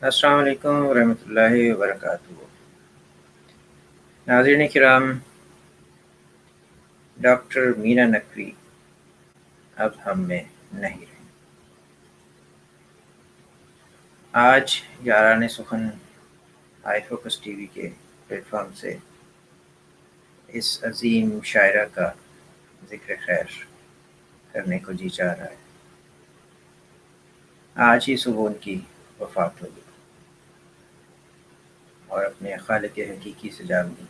अस्सलाम वालेकुम रहमतुल्लाहि व बरकातुहू। नाज़रीन किराम, डॉक्टर मीना नकवी अब हम में नहीं रही। आज यारान सुखन आई फोकस टीवी के प्लेटफॉर्म से इस अजीम शायरा का जिक्र खैर करने को जी चाह रहा है। आज ही सुबह उनकी वफ़ात होगी और अपने खालिक हकीकी से जान ली।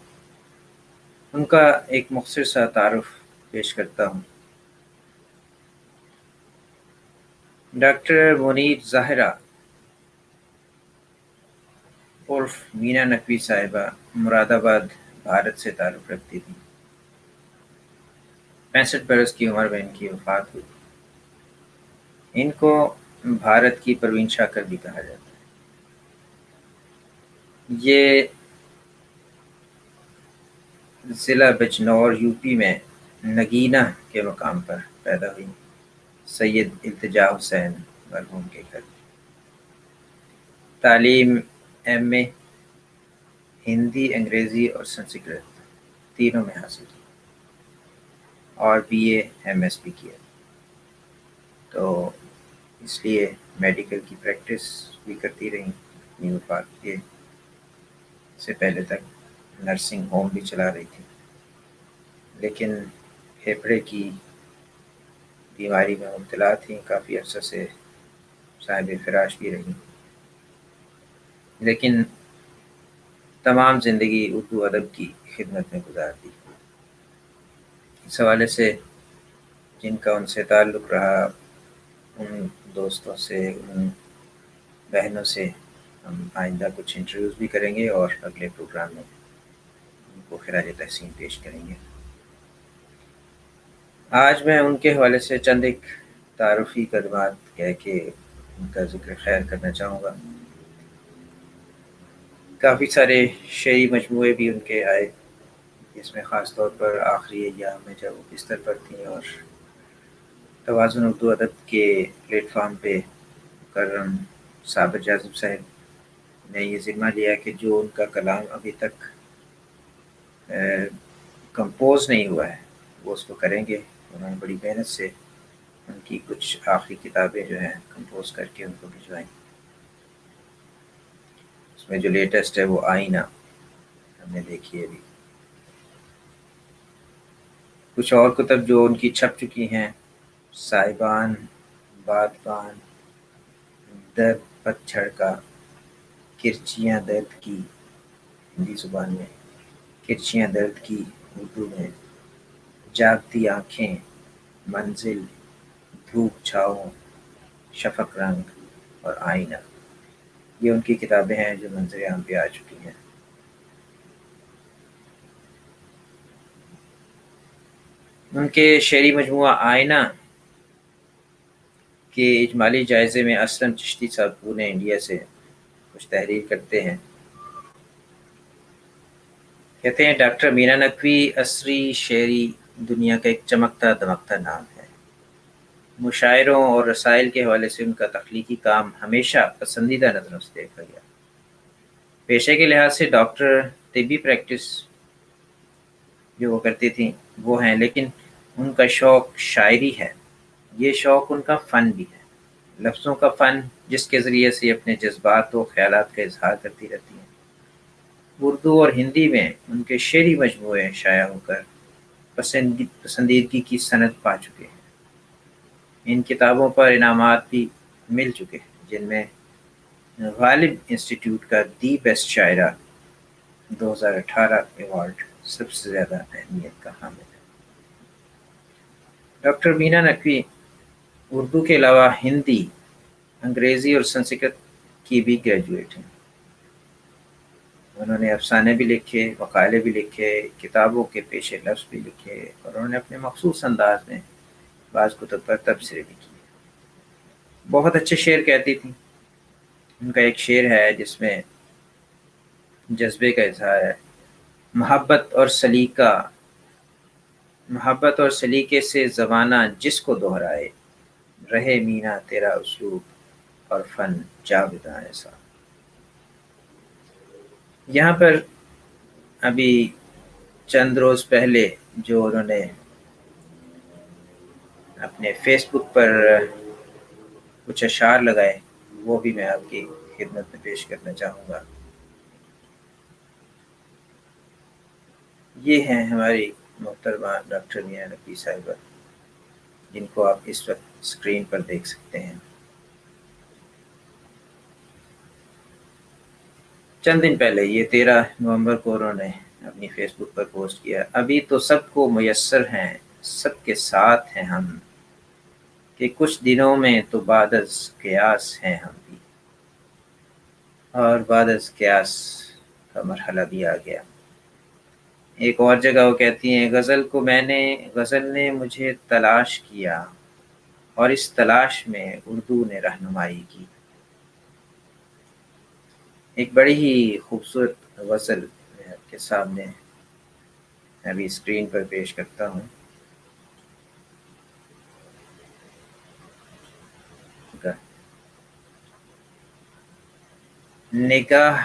उनका एक मुख्तसर सा तारुफ पेश करता हूँ। डॉक्टर मुनीर ज़ाहिरा उर्फ मीना नकवी साहिबा मुरादाबाद, भारत से ताल्लुक़ रखती थी। 65 बरस की उम्र में इनकी वफ़ात हुई। इनको भारत की परवीन शाकर भी कहा जाता है। ये ज़िला बिजनौर यूपी में नगीना के मकाम पर पैदा हुई। सैयद इल्तिजा हुसैन मरहूम के घर। तालीम एमए हिंदी, अंग्रेज़ी और संस्कृत तीनों में हासिल की और बीए एमएस भी किया। तो इसलिए मेडिकल की प्रैक्टिस भी करती रहीं। अपनी वफ़ात के से पहले तक नर्सिंग होम भी चला रही थी, लेकिन फेफड़े की बीमारी में मुब्तला थी। काफ़ी अरसे से साहिब फ़िराश भी रही, लेकिन तमाम ज़िंदगी उर्दू अदब की खिदमत में गुजार दी। इस हवाले से जिनका उनसे ताल्लुक़ रहा, उन दोस्तों से, उन बहनों से हम आइंदा कुछ इंटरव्यूज़ भी करेंगे और अगले प्रोग्राम में उनको खिराज तहसीन पेश करेंगे। आज मैं उनके हवाले से चंद एक तारुफ़ी कलमात कह के उनका ज़िक्र खैर करना चाहूँगा। काफ़ी सारे शेरी मजमूए भी उनके आए, जिसमें ख़ास तौर पर आखिरी अय्याम में जब वो बिस्तर पर थीं और तवाज़ुन उर्दू अदब के प्लेटफॉर्म पे मुकर्रम साबिर जाज़िम साहब ने ये ज़िम्मा लिया कि जो उनका कलाम अभी तक कंपोज़ नहीं हुआ है वो उसको करेंगे। उन्होंने बड़ी मेहनत से उनकी कुछ आखिरी किताबें जो हैं कंपोज़ करके उनको भिजवाई। उसमें जो लेटेस्ट है वो आईना हमने देखी है अभी। कुछ और कुतब जो उनकी छप चुकी हैं, साहिबान, बादबान, दर्द पतझड़ का, किरचियाँ दर्द की हिंदी ज़ुबान में, किरचियाँ दर्द की उर्दू में, जागती आँखें, मंजिल, धूप छाँव, शफ़क़ रंग और आईना, ये उनकी किताबें हैं जो मंज़र आम पे आ चुकी हैं। उनके शेरी मजमूआ आईना के इजमाली जायज़े में असलम चिश्ती साहब पुणे इंडिया से कुछ तहरीर करते हैं। कहते हैं, डॉक्टर मीना नकवी असरी शेरी दुनिया का एक चमकता दमकता नाम है। मुशायरों और रसाइल के हवाले से उनका तख्लीकी काम हमेशा पसंदीदा नज़रों से देखा गया। पेशे के लिहाज से डॉक्टर तिब्बी प्रैक्टिस जो वो करती थी वो हैं, लेकिन उनका शौक़ शायरी है। ये शौक़ उनका फ़न भी है, लफ्ज़ों का फ़न, जिसके ज़रिए से अपने जज्बात व ख़यालात का इज़हार करती रहती हैं। उर्दू और हिंदी में उनके शेरी मजमूए शाया होकर पसंदीदगी की सनद पा चुके हैं। इन किताबों पर इनामात भी मिल चुके हैं, जिनमें गालिब इंस्टीट्यूट का दी बेस्ट शायरा 2018 अवार्ड सबसे ज़्यादा अहमियत का हामिल है। डॉक्टर मीना नकवी उर्दू के अलावा हिंदी, अंग्रेज़ी और संस्कृत की भी ग्रेजुएट हैं। उन्होंने अफ़साने भी लिखे, मक़ाले भी लिखे, किताबों के पेशे लफ्ज़ भी लिखे और उन्होंने अपने मख़सूस अंदाज़ में बाज़ कुतुब पर तबसरे भी किए। बहुत अच्छे शेर कहती थीं। उनका एक शेर है जिसमें जज़्बे का इज़हार है। मोहब्बत और सलीके से ज़माना जिसको दोहराए, रहे मीना तेरा उसलूब और फ़न जाविदां ऐसा। यहाँ पर अभी चंद रोज़ पहले जो उन्होंने अपने फेसबुक पर कुछ अशार लगाए, वो भी मैं आपकी खिदमत में पेश करना चाहूँगा। ये हैं हमारी मोहतरमा डॉक्टर मियां नबी साहिबा, जिनको आप इस वक्त स्क्रीन पर देख सकते हैं। चंद दिन पहले, ये 13 नवंबर को उन्होंने अपनी फेसबुक पर पोस्ट किया, अभी तो सबको मुयस्सर हैं, सबके साथ हैं हम, कि कुछ दिनों में तो बादस क़यास हैं हम भी। और बादस क़यास का मरहला भी आ गया। एक और जगह वो कहती हैं, गज़ल ने मुझे तलाश किया, और इस तलाश में उर्दू ने रहनुमाई की। एक बड़ी ही खूबसूरत गज़ल मैं आपके सामने अभी स्क्रीन पर पेश करता हूँ। निगाह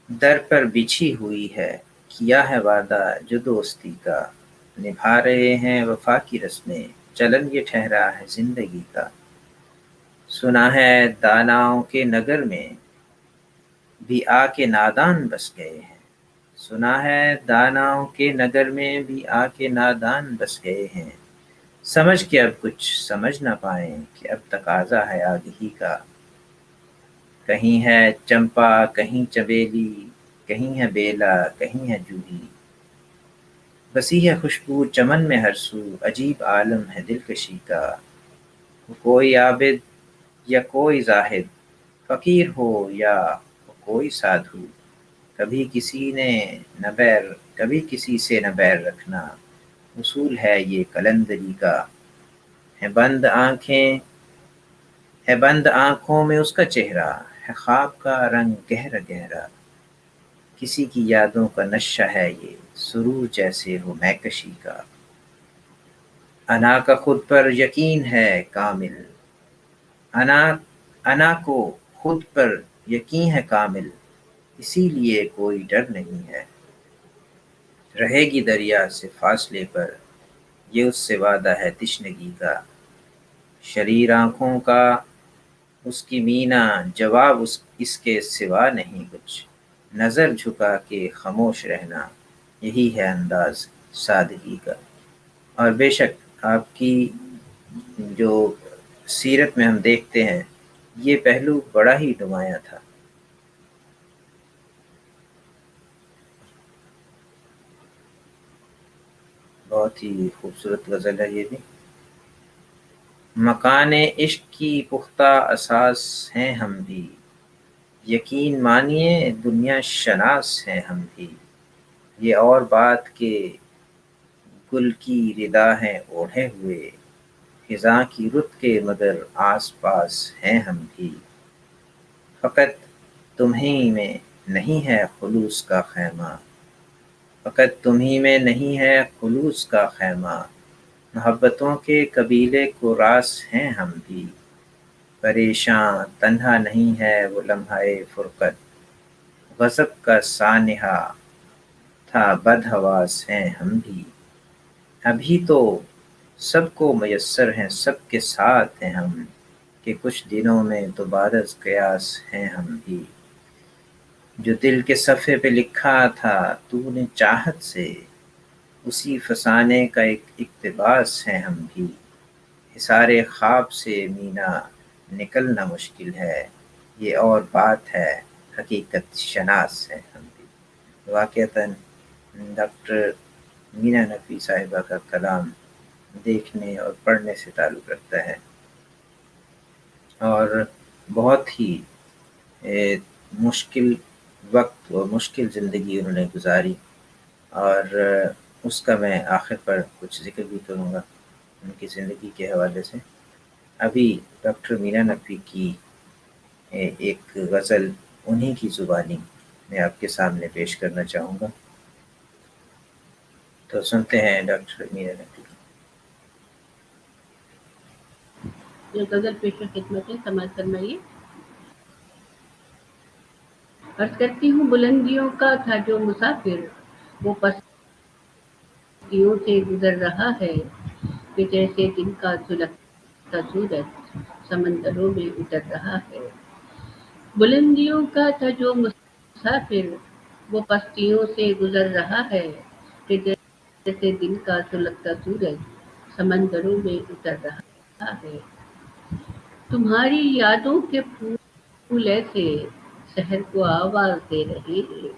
दर पर बिछी हुई है, किया है वादा जो दोस्ती का, निभा रहे हैं वफा की रस्में, चलन ये ठहरा है जिंदगी का। सुना है दानाओं के नगर में भी आके नादान बस गए हैं, सुना है दानाओं के नगर में भी आके नादान बस गए हैं, समझ के अब कुछ समझ ना पाए कि अब तकाजा है आगही का। कहीं है चंपा कहीं चमेली, कहीं है बेला कहीं है जूही, बसी है खुशबू चमन में हर सू, अजीब आलम है दिलकशी का। कोई आबिद या कोई जाहिद, फकीर हो या कोई साधु, कभी किसी ने न बैर कभी किसी से न बैर रखना, उसूल है ये कलंदरी का। है बंद आंखें है बंद आँखों में उसका चेहरा, है ख्वाब का रंग गहरा गहरा, किसी की यादों का नक्शा है ये, सुरूर जैसे हो मैकशी का। अना का खुद पर यकीन है कामिल, अना अना को खुद पर यकीन है कामिल, इसीलिए कोई डर नहीं है। रहेगी दरिया से फासले पर, ये उससे वादा है तिश्नगी का। शरीर आँखों का उसकी मीना, जवाब इसके सिवा नहीं कुछ, नज़र झुका के खामोश रहना, यही है अंदाज सादगी का। और बेशक आपकी जो सीरत में हम देखते हैं, ये पहलू बड़ा ही नुमायाँ था। बहुत ही खूबसूरत गज़ल है ये भी। मकाने इश्क की पुख्ता असास हैं हम भी, यकीन मानिए दुनिया शनास हैं हम भी। ये और बात के गुल की रिदाएं ओढ़े हुए, खिज़ां की रुत के मगर आस पास हैं हम भी। फ़कत तुम्हीं में नहीं है खुलूस का ख़ैमा, फ़कत तुम्हीं में नहीं है खुलूस का ख़ैमा, मोहब्बतों के कबीले को रास हैं हम भी। परेशान तन्हा नहीं है वो लम्हाए फ़ुरक़त, ग़ज़ब का सानिहा था बदहवास हैं हम भी। अभी तो सबको मयस्सर हैं सबके साथ हैं हम, कि कुछ दिनों में तो बारज़ क़यास हैं हम भी। जो दिल के सफ़े पे लिखा था तूने चाहत से, उसी फ़साने का एक इक़्तिबास हैं हम भी। हिसारे ख़्वाब से मीना निकलना मुश्किल है, ये और बात है हकीकत शनास हैं हम भी। वाक़अतन डॉक्टर मीना नक़वी साहिबा का कलाम देखने और पढ़ने से ताल्लुक़ रखता है, और बहुत ही मुश्किल वक्त और मुश्किल ज़िंदगी उन्होंने गुजारी, और उसका मैं आखिर पर कुछ ज़िक्र भी करूँगा उनकी ज़िंदगी के हवाले से। अभी डॉक्टर मीना नक़वी की एक गज़ल उन्हीं की ज़ुबानी मैं आपके सामने पेश करना चाहूँगा, तो सुनते हैं डॉक्टर मीना नक़वी। जो गज़ल पेश खिदमत है, समाअत फरमाइए। عرض کرتی ہوں بلندیوں کا تھا جو مسافر، وہ پستیوں سے گزر رہا ہے کہ جیسے دن کا سلگتا سورج سمندروں میں اتر رہا ہے۔ بلندیوں کا تھا جو مسافر، وہ پستیوں سے گزر رہا ہے کہ جیسے دن کا سلگتا سورج سمندروں میں اتر رہا ہے۔ تمہاری یادوں کے پھول ایسے شہر کو آواز دے رہے ہیں،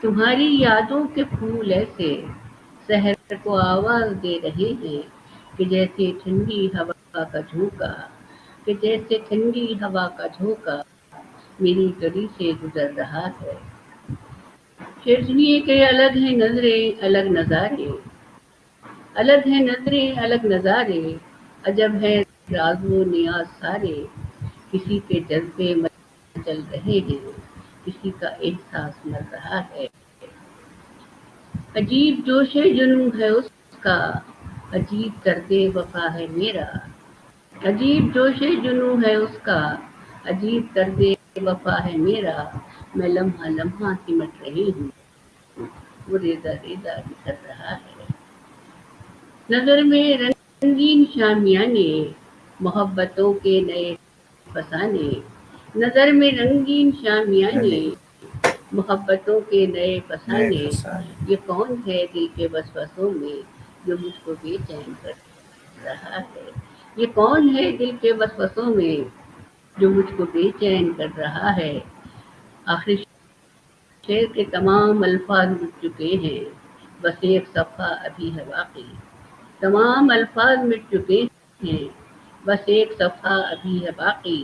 تمہاری یادوں کے پھول ایسے شہر کو آواز دے رہے ہیں کہ جیسے ٹھنڈی ہوا کا جھونکا، کہ جیسے ٹھنڈی ہوا کا جھونکا میری گلی سے گزر رہا ہے۔ شعر سنیے کہ الگ ہیں نظریں الگ نظارے، الگ ہیں نظریں الگ نظارے، عجب ہے راز و نیاز سارے، کسی کے جذبے مچل رہے ہیں، کسی کا احساس مر رہا ہے۔ عجیب جوش جنوں ہے اس کا، عجیب درد وفا ہے میرا، عجیب جوش جنوں ہے اس کا، عجیب درد وفا ہے میرا، میں لمحہ لمحہ سمٹ رہی ہوں، وہ ریزہ ریزہ بکھر رہا ہے۔ نظر میں رنگین شامیانے، محبتوں کے نئے فسانے، نظر میں رنگین شامیانے، محبتوں کے نئے نئے فسانے، فسانے۔ یہ کون ہے دل کے وسوسوں میں جو مجھ کو بے چین کر رہا ہے، یہ کون ہے دل کے وسوسوں میں جو مجھ کو بے چین کر رہا ہے۔ آخر شعر کے تمام الفاظ مٹ چکے ہیں، بس ایک صفحہ ابھی ہے باقی، تمام الفاظ مٹ چکے ہیں، بس ایک صفحہ ابھی ہے باقی،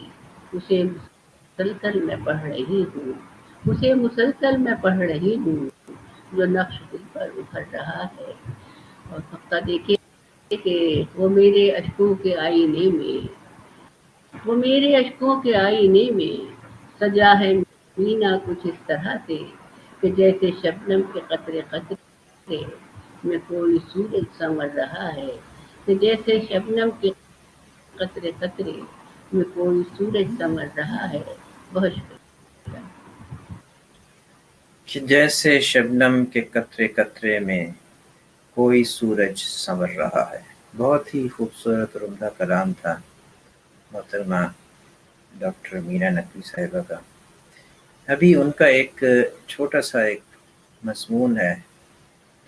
اسے مسلسل میں پڑھ رہی ہوں، اسے مسلسل میں پڑھ رہی ہوں، جو نقش دل پر ابھر رہا ہے۔ اور ہفتہ دیکھیے کہ وہ میرے اشکوں کے آئینے میں، وہ میرے اشکوں کے آئینے میں سجا ہے مینا کچھ اس طرح سے کہ جیسے شبنم کے قطرے قطرے میں کوئی سورج سنور رہا ہے، کہ جیسے شبنم کے قطرے قطرے میں کوئی سورج سنور رہا ہے۔ بہت شکریہ۔ کہ جیسے شبنم کے قطرے قطرے میں کوئی سورج سنور رہا ہے۔ بہت ہی خوبصورت اور عمدہ کلام تھا محترمہ ڈاکٹر مینا نقوی صاحبہ کا۔ ابھی ان کا ایک چھوٹا سا ایک مضمون ہے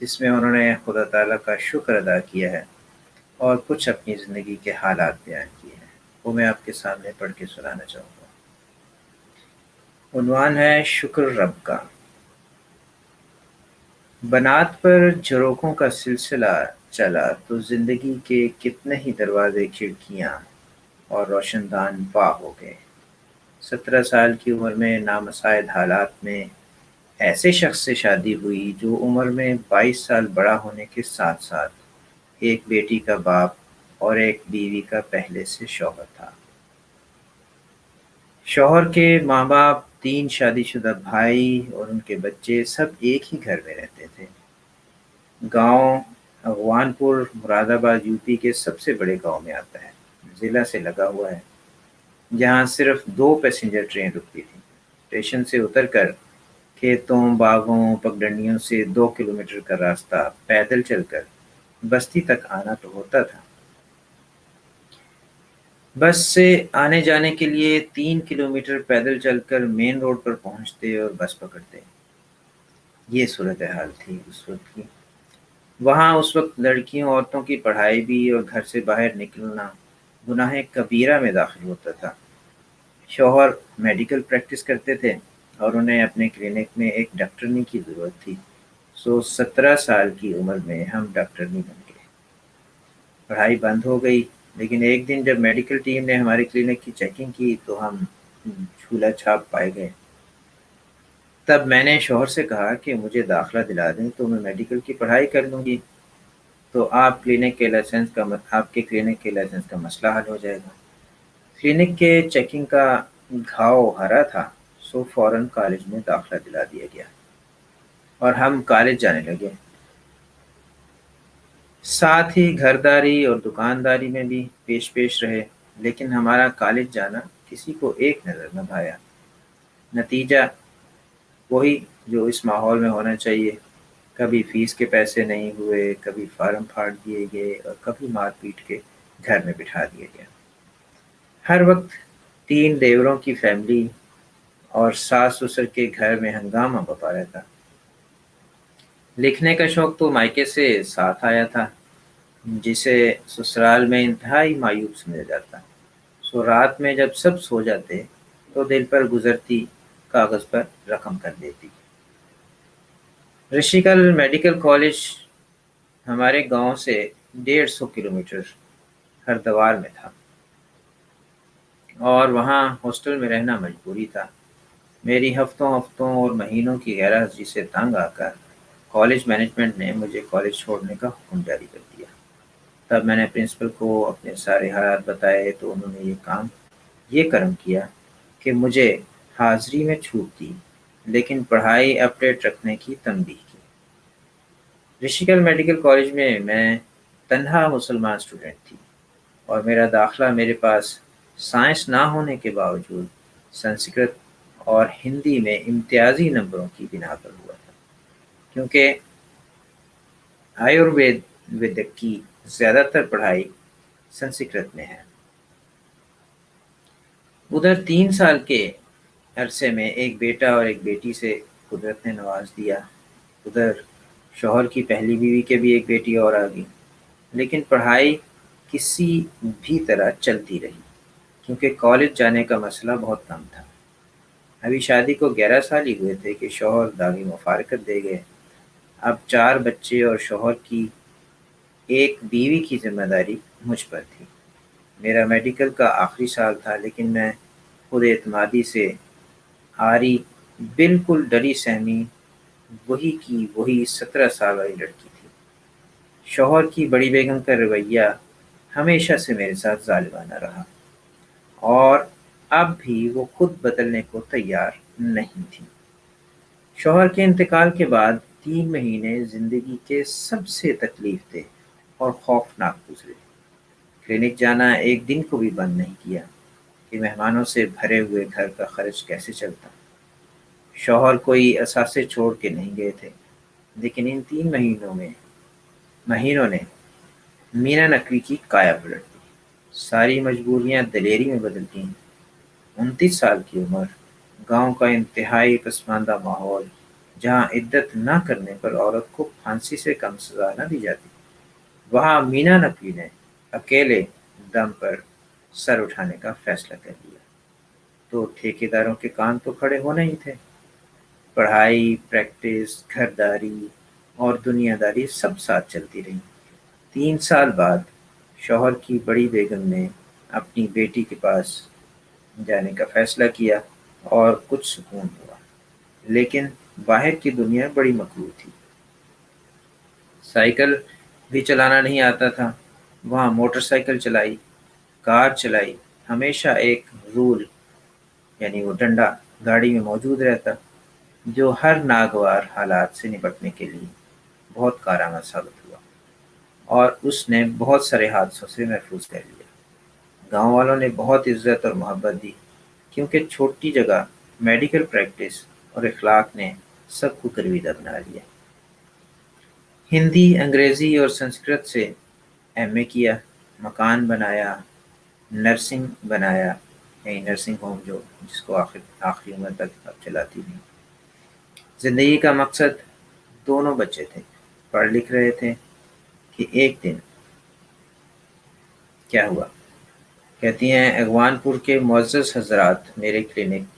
جس میں انہوں نے خدا تعالیٰ کا شکر ادا کیا ہے اور کچھ اپنی زندگی کے حالات بیان کیے ہیں، وہ میں آپ کے سامنے پڑھ کے سنانا چاہوں گا۔ عنوان ہے شکر رب کا۔ بنات پر جھروکھوں کا سلسلہ چلا تو زندگی کے کتنے ہی دروازے کھڑکیاں اور روشن دان وا ہو گئے۔ 17 سال کی عمر میں نامساعد حالات میں ایسے شخص سے شادی ہوئی جو عمر میں 22 سال بڑا ہونے کے ساتھ ساتھ ایک بیٹی کا باپ اور ایک بیوی کا پہلے سے شوہر تھا۔ شوہر کے ماں باپ، 3 شادی شدہ بھائی اور ان کے بچے سب ایک ہی گھر میں رہتے تھے۔ گاؤں اغوان پور مراد آباد یوپی کے سب سے بڑے گاؤں میں آتا ہے، ضلع سے لگا ہوا ہے، جہاں صرف 2 پیسنجر ٹرین رکتی تھی۔ اسٹیشن سے اتر کر کھیتوں، باغوں، پگڈنڈیوں سے 2 کلومیٹر کا راستہ پیدل چل کر بستی تک آنا تو ہوتا تھا۔ بس سے آنے جانے کے لیے 3 کلومیٹر پیدل چل کر مین روڈ پر پہنچتے اور بس پکڑتے۔ یہ صورتحال تھی اس وقت کی۔ وہاں اس وقت لڑکیوں عورتوں کی پڑھائی بھی اور گھر سے باہر نکلنا گناہ کبیرہ میں داخل ہوتا تھا۔ شوہر میڈیکل پریکٹس کرتے تھے اور انہیں اپنے کلینک میں ایک ڈاکٹرنی کی ضرورت تھی، سو 17 سال کی عمر میں ہم ڈاکٹرنی بن گئے۔ پڑھائی بند ہو گئی، لیکن ایک دن جب میڈیکل ٹیم نے ہماری کلینک کی چیکنگ کی تو ہم جھولا چھاپ پائے گئے۔ تب میں نے شوہر سے کہا کہ مجھے داخلہ دلا دیں تو میں میڈیکل کی پڑھائی کر لوں گی، تو آپ کے کلینک کے لائسنس کا مسئلہ حل ہو جائے گا۔ کلینک کے چیکنگ کا گھاؤ ہرا تھا، سو فوراً کالج میں داخلہ دلا دیا گیا اور ہم کالج جانے لگے۔ ساتھ ہی گھرداری اور دکانداری میں بھی پیش رہے، لیکن ہمارا کالج جانا کسی کو ایک نظر نہ بھایا۔ نتیجہ وہی جو اس ماحول میں ہونا چاہیے۔ کبھی فیس کے پیسے نہیں ہوئے، کبھی فارم پھاڑ دیے گئے اور کبھی مار پیٹ کے گھر میں بٹھا دیا گیا۔ ہر وقت 3 دیوروں کی فیملی اور ساس سسر کے گھر میں ہنگامہ بپا رہتا۔ لکھنے کا شوق تو مائکے سے ساتھ آیا تھا، جسے سسرال میں انتہائی مایوب سمجھا جاتا۔ سو رات میں جب سب سو جاتے تو دل پر گزرتی کاغذ پر رقم کر دیتی۔ رشیکل میڈیکل کالج ہمارے گاؤں سے 150 کلومیٹر ہردوار میں تھا، اور وہاں ہاسٹل میں رہنا مجبوری تھا۔ میری ہفتوں اور مہینوں کی غیر حاضری سے تنگ آ کر کالج مینجمنٹ نے مجھے کالج چھوڑنے کا حکم جاری کر دیا۔ تب میں نے پرنسپل کو اپنے سارے حالات بتائے تو انہوں نے یہ کرم کیا کہ مجھے حاضری میں چھوٹ دی، لیکن پڑھائی اپ ڈیٹ رکھنے کی تنبیہ کی۔ رشیکل میڈیکل کالج میں تنہا مسلمان اسٹوڈنٹ تھی، اور میرا داخلہ میرے پاس سائنس نہ ہونے کے باوجود سنسکرت اور ہندی میں امتیازی نمبروں کی بنا پر ہوا تھا، کیونکہ آیوروید کی زیادہ تر پڑھائی سنسکرت میں ہے۔ ادھر 3 سال کے عرصے میں ایک بیٹا اور ایک بیٹی سے قدرت نے نواز دیا۔ ادھر شوہر کی پہلی بیوی کے بھی ایک بیٹی اور آ گئی، لیکن پڑھائی کسی بھی طرح چلتی رہی، کیونکہ کالج جانے کا مسئلہ بہت کم تھا۔ ابھی شادی کو 11 سال ہی ہوئے تھے کہ شوہر داغی مفارقت دے گئے۔ اب 4 بچے اور شوہر کی ایک بیوی کی ذمہ داری مجھ پر تھی۔ میرا میڈیکل کا آخری سال تھا، لیکن میں خود اعتمادی سے آری بالکل ڈری سہمی وہی 17 سال والی لڑکی تھی۔ شوہر کی بڑی بیگم کا رویہ ہمیشہ سے میرے ساتھ ظالمانہ رہا، اور اب بھی وہ خود بدلنے کو تیار نہیں تھی۔ شوہر کے انتقال کے بعد 3 مہینے زندگی کے سب سے تکلیف دہ اور خوفناک گزرے۔ کلینک جانا ایک دن کو بھی بند نہیں کیا کہ مہمانوں سے بھرے ہوئے گھر کا خرچ کیسے چلتا۔ شوہر کوئی اثاثے چھوڑ کے نہیں گئے تھے، لیکن ان 3 مہینوں نے مینا نقوی کی کایا پلٹ دی۔ ساری مجبوریاں دلیری میں بدل گئیں۔ 29 سال کی عمر، گاؤں کا انتہائی پسماندہ ماحول، جہاں عدت نہ کرنے پر عورت کو پھانسی سے کم سزا نہ دی جاتی، وہاں مینا نقوی نے اکیلے دم پر سر اٹھانے کا فیصلہ کر لیا۔ تو ٹھیکیداروں کے کان تو کھڑے ہونے ہی تھے۔ پڑھائی، پریکٹس، گھرداری اور دنیا داری سب ساتھ چلتی رہی۔ 3 سال بعد شوہر کی بڑی بیگم نے اپنی بیٹی کے پاس جانے کا فیصلہ کیا اور کچھ سکون ہوا، لیکن باہر کی دنیا بڑی مکروہ تھی۔ سائیکل بھی چلانا نہیں آتا تھا، وہاں موٹر سائیکل چلائی، کار چلائی۔ ہمیشہ ایک رول یعنی وہ ڈنڈا گاڑی میں موجود رہتا، جو ہر ناگوار حالات سے نپٹنے کے لیے بہت کارآمد ثابت ہوا، اور اس نے بہت سارے حادثوں سے محفوظ کر لیا۔ گاؤں والوں نے بہت عزت اور محبت دی، کیونکہ چھوٹی جگہ، میڈیکل پریکٹس اور اخلاق نے سب کو گرویدہ بنا لیا۔ ہندی، انگریزی اور سنسکرت سے ایم اے کیا، مکان بنایا، نرسنگ بنایا، یعنی نرسنگ ہوم جس کو آخری عمر تک اب چلاتی نہیں۔ زندگی کا مقصد دونوں بچے تھے، پڑھ لکھ رہے تھے کہ ایک دن کیا ہوا؟ کہتی ہیں اغوان پور کے معزز حضرات میرے کلینک،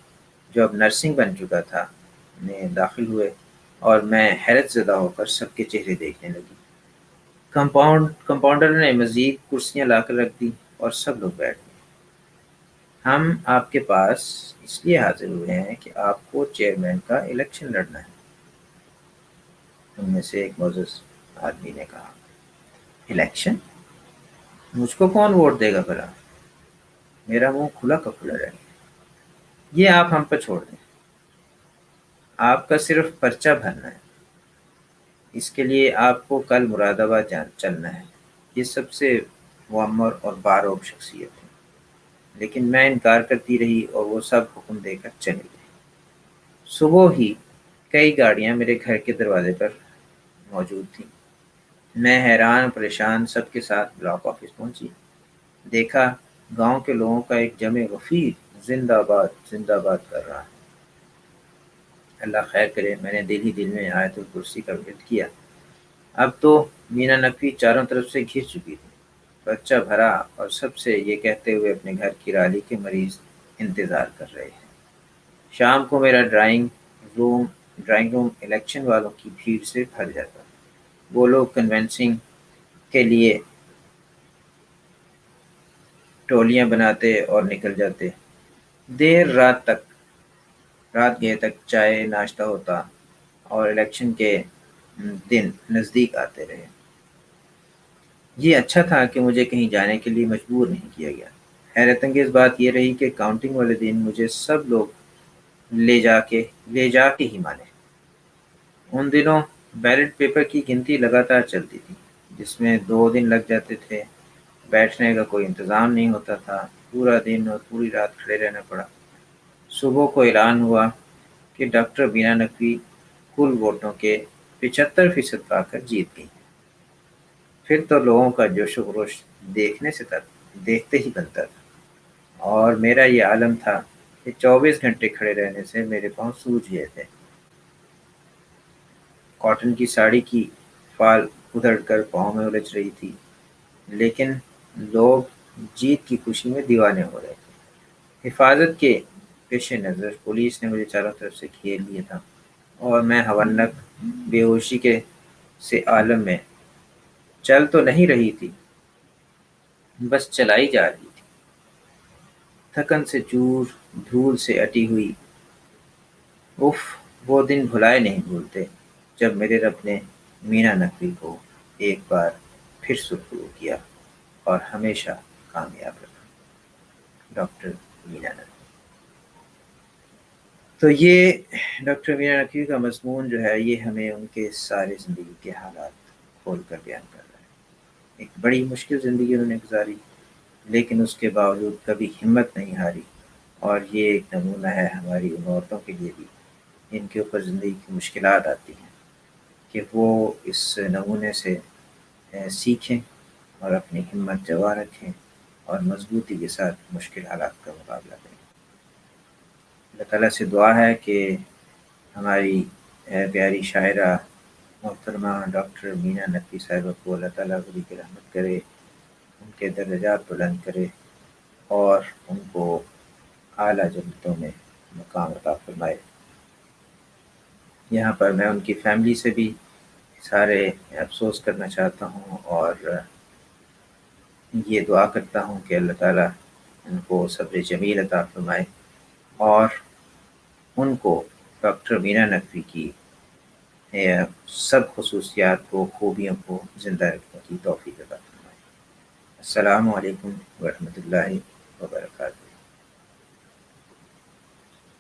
جو اب نرسنگ بن چکا تھا، میں داخل ہوئے، اور میں حیرت زدہ ہو کر سب کے چہرے دیکھنے لگی۔ کمپاؤنڈر نے مزید کرسیاں لا کر رکھ دی اور سب لوگ بیٹھ گئے۔ ہم آپ کے پاس اس لیے حاضر ہوئے ہیں کہ آپ کو چیئرمین کا الیکشن لڑنا ہے، ان میں سے ایک معزز آدمی نے کہا۔ الیکشن؟ مجھ کو کون ووٹ دے گا بھلا؟ میرا منہ کھلا کا کھلا رہ گیا۔ یہ آپ ہم پر چھوڑ دیں، آپ کا صرف پرچہ بھرنا ہے، اس کے لیے آپ کو کل مراد آباد چلنا ہے۔ یہ سب سے معمر اور باروب شخصیت ہے، لیکن میں انکار کرتی رہی اور وہ سب حکم دے کر چلے گئے۔ सुबह ही कई गाड़ियां मेरे घर के दरवाजे पर मौजूद थीं। मैं हैरान और परेशान सबके साथ ब्लॉक ऑफिस पहुंची। देखा, गांव के लोगों का एक जमे वफीद जिंदाबाद जिंदाबाद कर रहा है। अल्लाह खैर करे, मैंने दिल ही दिल में आयतुल कुर्सी का विर्द किया। अब तो मीना नकवी चारों तरफ से घिर चुकी थी। बच्चा भरा और सबसे ये कहते हुए अपने घर की राली के मरीज इंतजार कर रहे हैं। शाम को मेरा ड्राइंग रूम इलेक्शन वालों की भीड़ से भर जाता। वो लोग कन्वेंसिंग के लिए टोलियां बनाते और निकल जाते। देर रात गए तक चाय नाश्ता होता और इलेक्शन के दिन नज़दीक आते रहे। ये अच्छा था कि मुझे कहीं जाने के लिए मजबूर नहीं किया गया। हैरत अंगेज़ बात यह रही कि काउंटिंग वाले दिन मुझे सब लोग ले जाके ही माने। उन दिनों बैलेट पेपर की गिनती लगातार चलती थी, जिसमें 2 दिन लग जाते थे। बैठने का कोई इंतज़ाम नहीं होता था। पूरा दिन और पूरी रात खड़े रहना पड़ा। सुबह को ऐलान हुआ कि डॉक्टर बीना नकवी कुल वोटों के 75% पाकर जीत गई। फिर तो लोगों का जोश-ओ-खरोश देखते ही बनता था, और मेरा ये आलम था कि 24 घंटे खड़े रहने से मेरे पाँव सूज गए थे। कॉटन की साड़ी की फाल उधड़कर पाँव में उलझ रही थी, लेकिन लोग जीत की खुशी में दीवाने हो रहे थे। हिफाजत के पेश नज़र पुलिस ने मुझे चारों तरफ से घेर लिया था, और मैं हवनक बेहोशी के से आलम में चल तो नहीं रही थी, बस चलाई जा रही थी। थकन से चूर, धूल से अटी हुई। उफ़! वो दिन भुलाए नहीं भूलते, जब मेरे रब ने मीना नकवी को एक बार फिर सुरखरू किया और हमेशा कामयाब रखा। डॉक्टर मीना नकवी। तो ये डॉक्टर मीना नकवी का मज़मून जो है, ये हमें उनके सारे ज़िंदगी के हालात खोल कर बयान कर रहा है। एक बड़ी मुश्किल ज़िंदगी उन्होंने गुजारी, लेकिन उसके बावजूद कभी हिम्मत नहीं हारी, और ये एक नमूना है हमारी उन औरतों के लिए भी, इनके ऊपर ज़िंदगी की मुश्किलात आती हैं, कि वो इस नमूने से सीखें और अपनी हिम्मत जवा रखें और मज़बूती के साथ मुश्किल हालात का मुकाबला करें। अल्लाह ताला से दुआ है कि हमारी प्यारी शायरा मोहतरमा डॉक्टर मीना नकवी साहिबा को अल्लाह ताला बड़ी की रहमत करे, उनके दर्जात बुलंद करे और उनको आला जन्नतों में मकाम अता फरमाए। यहाँ पर मैं उनकी फैमिली से भी सारे अफ़सोस करना चाहता हूँ, और ये दुआ करता हूँ कि अल्लाह ताला उनको सब्र जमील अता फरमाए और उनको डॉक्टर मीना नकवी की सब ख़ुसूसियात को, खूबियों को ज़िंदा रखने की तौफ़ीक़ अता फरमाए। अस्सलामु अलैकुम व रहमतुल्लाहि व बरकातहू।